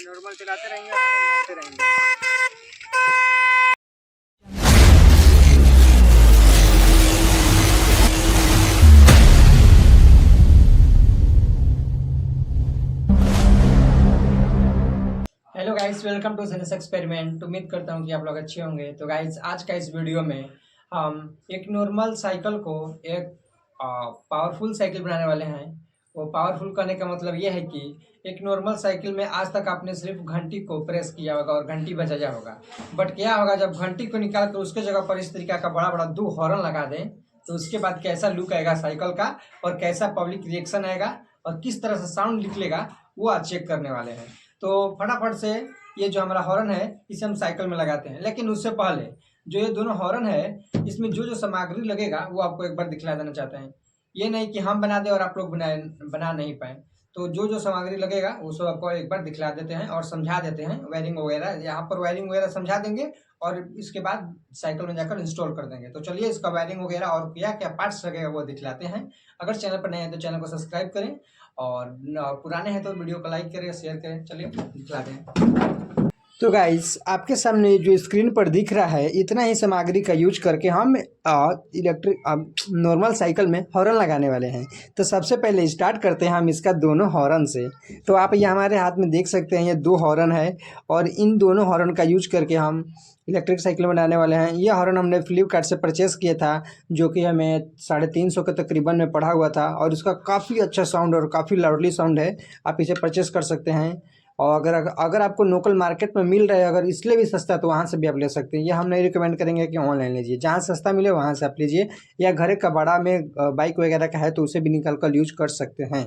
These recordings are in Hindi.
ऐसे नॉर्मल चलाते रहेंगे और मारते रहेंगे। Hello guys, welcome to Genesis experiment. उम्मीद करता हूँ कि आप लोग अच्छे होंगे। तो गाइस, आज का इस वीडियो में हम एक नॉर्मल साइकिल को एक पावरफुल साइकिल बनाने वाले हैं। वो पावरफुल करने का मतलब ये है कि एक नॉर्मल साइकिल में आज तक आपने सिर्फ घंटी को प्रेस किया होगा और घंटी बजाया होगा, बट क्या होगा जब घंटी को निकाल कर उसके जगह पर इस तरीके का बड़ा बड़ा 2 हॉर्न लगा दें, तो उसके बाद कैसा लुक आएगा साइकिल का और कैसा पब्लिक रिएक्शन आएगा और किस तरह से साउंड निकलेगा, वो आज चेक करने वाले हैं। तो फटाफट से ये जो हमारा हॉर्न है इसे हम साइकिल में लगाते हैं। लेकिन उससे पहले जो ये दोनों हॉर्न है, इसमें जो जो सामग्री लगेगा वो आपको एक बार दिखला देना चाहते हैं। ये नहीं कि हम बना दें और आप लोग बना नहीं पाए। तो जो जो सामग्री लगेगा वो सब आपको एक बार दिखला देते हैं और समझा देते हैं। वायरिंग वगैरह यहाँ पर वायरिंग वगैरह समझा देंगे और इसके बाद साइकिल में जाकर इंस्टॉल कर देंगे। तो चलिए इसका वायरिंग वगैरह और क्या क्या पार्ट्स लगेगा वो दिखलाते हैं। अगर चैनल पर नए हैं तो चैनल को सब्सक्राइब करें और पुराने हैं तो वीडियो को लाइक करें, शेयर करें। चलिए दिखलाते हैं। तो गाइस, आपके सामने जो स्क्रीन पर दिख रहा है, इतना ही सामग्री का यूज करके हम इलेक्ट्रिक नॉर्मल साइकिल में हॉर्न लगाने वाले हैं। तो सबसे पहले स्टार्ट करते हैं हम इसका दोनों हॉर्न से। तो आप ये हमारे हाथ में देख सकते हैं, ये 2 हॉर्न है और इन दोनों हॉर्न का यूज करके हम इलेक्ट्रिक साइकिल बनाने वाले हैं। ये हॉर्न हमने फ्लिपकार्ट से परचेस किया था, जो कि हमें 350 के तकरीबन में पड़ा हुआ था और इसका काफ़ी अच्छा साउंड और काफ़ी लाउडली साउंड है। आप इसे परचेस कर सकते हैं और अगर आपको लोकल मार्केट में मिल रहा है, अगर इसलिए भी सस्ता, तो वहाँ से भी आप ले सकते हैं। ये हम नहीं रिकमेंड करेंगे कि ऑनलाइन लीजिए, जहाँ सस्ता मिले वहाँ से आप लीजिए, या घर का बड़ा में बाइक वगैरह का है तो उसे भी निकाल कर यूज कर सकते हैं।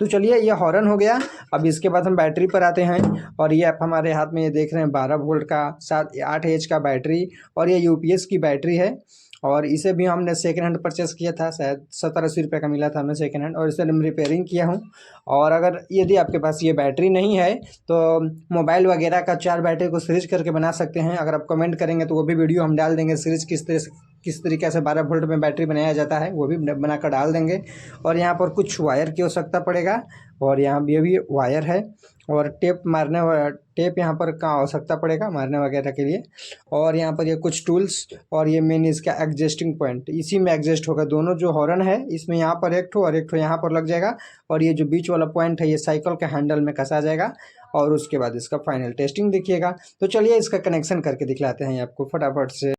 तो चलिए, ये हॉर्न हो गया। अब इसके बाद हम बैटरी पर आते हैं और ये आप हमारे हाथ में ये देख रहे हैं 12 वोल्ट का 8 एच का बैटरी और ये यूपीएस की बैटरी है। और इसे भी हमने सेकेंड हैंड परचेस किया था, शायद 70-80 रुपये का मिला था हमें सेकेंड हैंड, और इसे मैं रिपेयरिंग किया हूँ। और अगर यदि आपके पास ये बैटरी नहीं है तो मोबाइल वगैरह का 4 बैटरी को सीरीज करके बना सकते हैं। अगर आप कमेंट करेंगे तो वो भी वीडियो हम डाल देंगे, सीरीज किस तरीके से 12 वोल्ट में बैटरी बनाया जाता है, वो भी बनाकर डाल देंगे। और यहाँ पर कुछ वायर की आवश्यकता पड़ेगा और यहाँ भी वायर है और टेप यहाँ पर का आवश्यकता पड़ेगा मारने वगैरह के लिए। और यहाँ पर ये कुछ टूल्स और ये मेन इसका एडजस्टिंग पॉइंट, इसी में एडजस्ट होगा। दोनों जो हॉर्न है इसमें यहाँ पर एक ठो और एक ठो यहाँ पर लग जाएगा और ये जो बीच वाला पॉइंट है ये साइकिल के हैंडल में कसा जाएगा और उसके बाद इसका फाइनल टेस्टिंग देखिएगा। तो चलिए इसका कनेक्शन करके दिखलाते हैं आपको फटाफट से।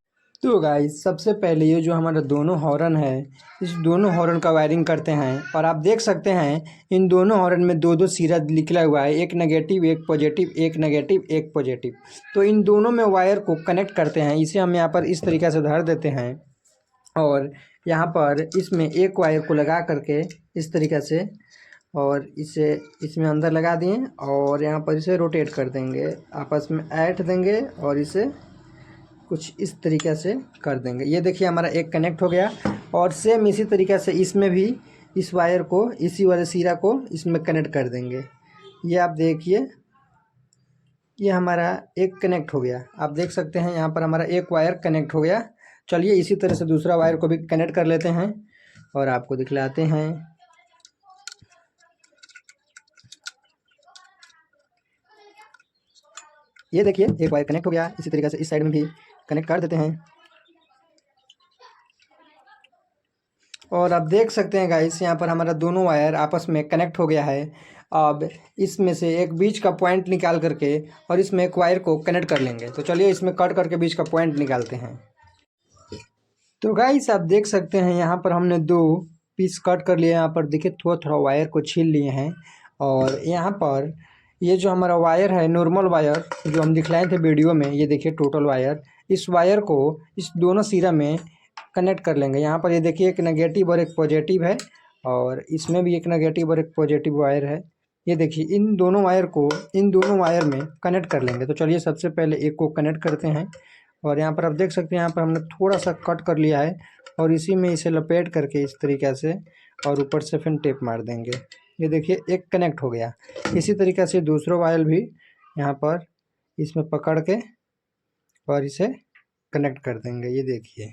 तो गाइस, सबसे पहले ये जो हमारा दोनों हॉर्न है, इस दोनों हॉर्न का वायरिंग करते हैं और आप देख सकते हैं इन दोनों हॉर्न में 2-2 सिरा निकला हुआ है, एक नेगेटिव एक पॉजिटिव, एक नेगेटिव एक पॉजिटिव। तो इन दोनों में वायर को कनेक्ट करते हैं। इसे हम यहाँ पर इस तरीके से धर देते हैं और यहाँ पर इसमें एक वायर को लगा करके इस तरीके से और इसे इसमें अंदर लगा दिए और यहाँ पर इसे रोटेट कर देंगे, आपस में ऐड देंगे और इसे कुछ इस तरीके से कर देंगे। ये देखिए हमारा एक कनेक्ट हो गया और सेम इसी तरीके से इसमें भी इस वायर को, इसी वाले सिरा को इसमें कनेक्ट कर देंगे। ये आप देखिए, ये हमारा एक कनेक्ट हो गया। आप देख सकते हैं यहाँ पर हमारा एक वायर कनेक्ट हो गया। चलिए इसी तरह से दूसरा वायर को भी कनेक्ट कर लेते हैं और आपको दिखलाते हैं। ये देखिए एक वायर कनेक्ट हो गया। इसी तरीके से इस साइड में भी कनेक्ट कर देते हैं और आप देख सकते हैं गाइस, यहाँ पर हमारा दोनों वायर आपस में कनेक्ट हो गया है। अब इसमें से एक बीच का पॉइंट निकाल करके और इसमें एक वायर को कनेक्ट कर लेंगे। तो चलिए इसमें कट करके बीच का पॉइंट निकालते हैं। तो गाइस, आप देख सकते हैं यहाँ पर हमने 2 पीस कट कर लिए। यहाँ पर देखिए थोड़ा थोड़ा वायर को छील लिए हैं और यहाँ पर ये जो हमारा वायर है, नॉर्मल वायर जो हम दिखलाए थे वीडियो में, ये देखिए टोटल वायर, इस वायर को इस दोनों सिरा में कनेक्ट कर लेंगे। यहाँ पर ये देखिए एक नेगेटिव और एक पॉजिटिव है और इसमें भी एक नेगेटिव और एक पॉजिटिव वायर है। ये देखिए इन दोनों वायर को इन दोनों वायर में कनेक्ट कर लेंगे। तो चलिए सबसे पहले एक को कनेक्ट करते हैं और यहाँ पर आप देख सकते हैं यहाँ पर हमने थोड़ा सा कट कर लिया है और इसी में इसे लपेट करके इस तरीके से और ऊपर से फिर टेप मार देंगे। ये देखिए एक कनेक्ट हो गया। इसी तरीके से दूसरा वायर भी यहाँ पर इसमें पकड़ के और इसे कनेक्ट कर देंगे। ये देखिए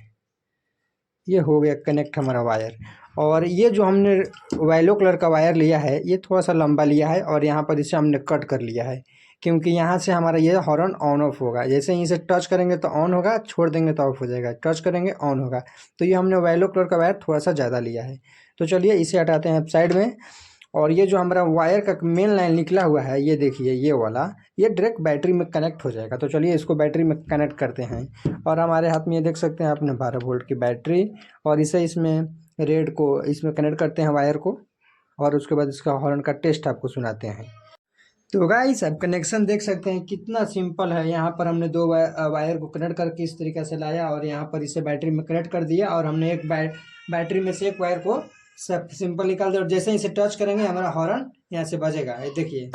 ये हो गया कनेक्ट हमारा वायर। और ये जो हमने वायलो कलर का वायर लिया है ये थोड़ा सा लंबा लिया है और यहाँ पर इसे हमने कट कर लिया है, क्योंकि यहाँ से हमारा ये हॉर्न ऑन ऑफ होगा। जैसे ही इसे टच करेंगे तो ऑन होगा, छोड़ देंगे तो ऑफ हो जाएगा, टच करेंगे ऑन होगा। तो ये हमने वायलो कलर का वायर थोड़ा सा ज़्यादा लिया है। तो चलिए इसे हटाते हैं साइड में। और ये जो हमारा वायर का मेन लाइन निकला हुआ है ये देखिए, ये वाला ये डायरेक्ट बैटरी में कनेक्ट हो जाएगा। तो चलिए इसको बैटरी में कनेक्ट करते हैं। और हमारे हाथ में ये देख सकते हैं अपने 12 वोल्ट की बैटरी, और इसे इसमें रेड को इसमें कनेक्ट करते हैं वायर को, और उसके बाद इसका हॉर्न का टेस्ट आपको सुनाते हैं। तो गाइस अब कनेक्शन देख सकते हैं कितना सिंपल है। यहाँ पर हमने दो वायर को कनेक्ट करके इस तरीके से लाया और यहाँ पर इसे बैटरी में कनेक्ट कर दिया, और हमने एक बैटरी में से एक वायर को सब सिंपल निकाल दिया। और जैसे ही इसे टच करेंगे हमारा हॉर्न यहाँ से बजेगा, ये देखिए।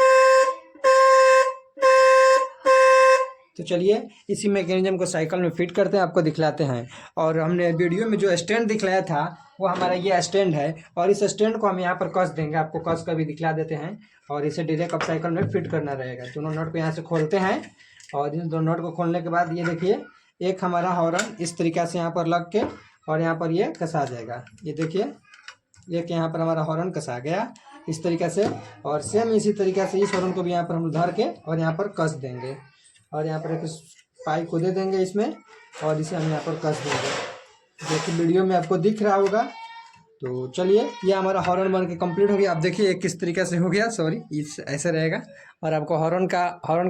तो चलिए इसी मैकेनिज्म को साइकिल में फिट करते हैं, आपको दिखलाते हैं। और हमने वीडियो में जो स्टैंड दिखलाया था वो हमारा ये स्टैंड है, और इस स्टैंड को हम यहाँ पर कस देंगे, आपको कस कर भी दिखला देते हैं। और इसे डायरेक्ट अब साइकिल में फिट करना रहेगा। दोनों नट को यहाँ से खोलते हैं, और इन दोनों नट को खोलने के बाद ये देखिए एक हमारा हॉर्न इस तरीक़े से यहाँ पर लग के और यहाँ पर ये कसा जाएगा। ये देखिए एक यहाँ पर हमारा हॉर्न कसा गया इस तरीक़े से। और सेम इसी तरीक़े से इस हॉर्न को भी यहाँ पर हम धर के और यहाँ पर कस देंगे, और यहाँ पर एक पाइप को दे देंगे इसमें, और इसे हम यहाँ पर कस देंगे, जो कि वीडियो में आपको दिख रहा होगा। तो चलिए ये हमारा हॉर्न बन के कंप्लीट हो गया। आप देखिए किस तरीके से हो गया, सॉरी इस ऐसे रहेगा, और आपको हॉर्न का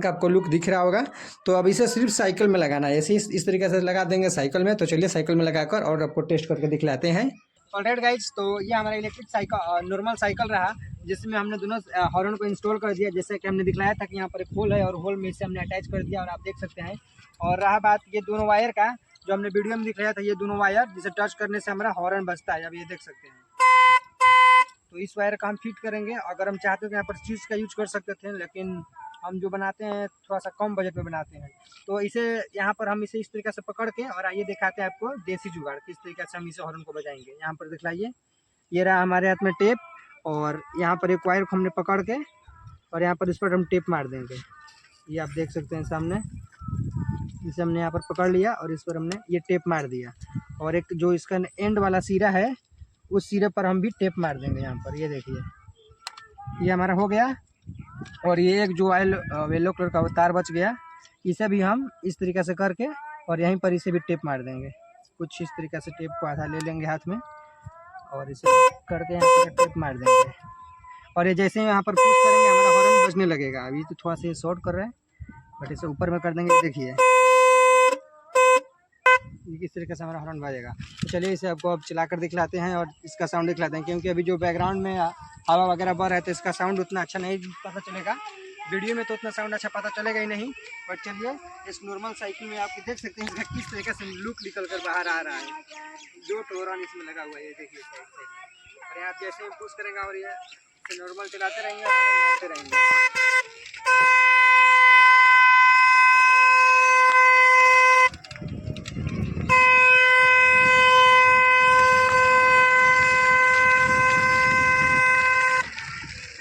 आपको लुक दिख रहा होगा। तो अब इसे सिर्फ साइकिल में लगाना है, ऐसे इस तरीके से लगा देंगे साइकिल में। तो चलिए साइकिल में लगाकर और आपको टेस्ट करके दिखलाते हैं। ऑलराइट गाइज, तो ये हमारा इलेक्ट्रिक साइकिल नॉर्मल साइकिल रहा, जिसमें हमने दोनों हॉर्न को इंस्टॉल कर दिया, जैसे कि हमने दिखलाया था कि यहाँ पर एक होल है और होल में इसे हमने अटैच कर दिया, और आप देख सकते हैं। और रहा बात ये दोनों वायर का, जो हमने वीडियो में दिखलाया था, ये दोनों वायर जिसे टच करने से हमारा हॉर्न बजता है, अब ये देख सकते हैं। तो इस वायर का हम फिट करेंगे। अगर हम चाहते हो तो यहाँ पर चीज़ का यूज कर सकते थे, लेकिन हम जो बनाते हैं थोड़ा सा कम बजट में बनाते हैं। तो इसे यहाँ पर हम इसे इस तरीके से पकड़ के, और आइए दिखाते हैं आपको देसी जुगाड़ किस तरीके से हम इसे हॉर्न को बजाएंगे। यहाँ पर दिखलाइए, ये रहा हमारे हाथ में टेप, और यहाँ पर एक वायर को हमने पकड़ के और यहाँ पर इस पर हम टेप मार देंगे। ये आप देख सकते हैं सामने, इसे हमने यहाँ पर पकड़ लिया और इस पर हमने ये टेप मार दिया। और एक जो इसका एंड वाला सिरा है उस सिरे पर हम भी टेप मार देंगे यहाँ पर, ये देखिए ये हमारा हो गया। और ये एक जो येलो कलर का तार बच गया, इसे भी हम इस तरीके से करके और यहीं पर इसे भी टेप मार देंगे। कुछ इस तरीके से टेप को आधा ले लेंगे हाथ में और इसे करके यहाँ पर टेप मार देंगे। और ये जैसे ही यहाँ पर पुश करेंगे हमारा हॉर्न बजने लगेगा। अभी तो थोड़ा सा शॉर्ट कर रहे हैं, बट इसे ऊपर में कर देंगे, देखिए ये किस तरीके से हमारा हॉर्न बजेगा। तो चलिए इसे आपको अब चलाकर दिखलाते हैं और इसका साउंड दिखलाते हैं, क्योंकि अभी जो बैकग्राउंड में हवा वगैरह बह रहा है तो इसका साउंड उतना अच्छा नहीं पता चलेगा। वीडियो में तो उतना साउंड अच्छा पता चलेगा ही नहीं। बट चलिए इस नॉर्मल साइकिल में आप देख सकते हैं इसका किस तरीके से लुक निकल कर बाहर आ रहा है। जो टोरन इसमें लगा हुआ है ये देखिए साइड साइड, और आप जैसे ही पुश करेंगे और ये नॉर्मल चलाते रहेंगे और मारते रहेंगे।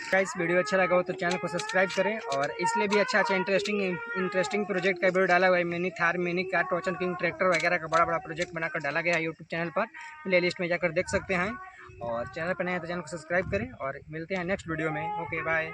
गाइस वीडियो अच्छा लगा हो तो चैनल को सब्सक्राइब करें, और इसलिए भी अच्छा इंटरेस्टिंग प्रोजेक्ट का वीडियो डाला हुआ है। Mini Thar, mini car, Tochan King tractor वगैरह का बड़ा बड़ा प्रोजेक्ट बनाकर डाला गया है यूट्यूब चैनल पर, प्ले लिस्ट में जाकर देख सकते हैं। और चैनल पर नए हैं तो चैनल को सब्सक्राइब करें, और मिलते हैं नेक्स्ट वीडियो में। Okay bye.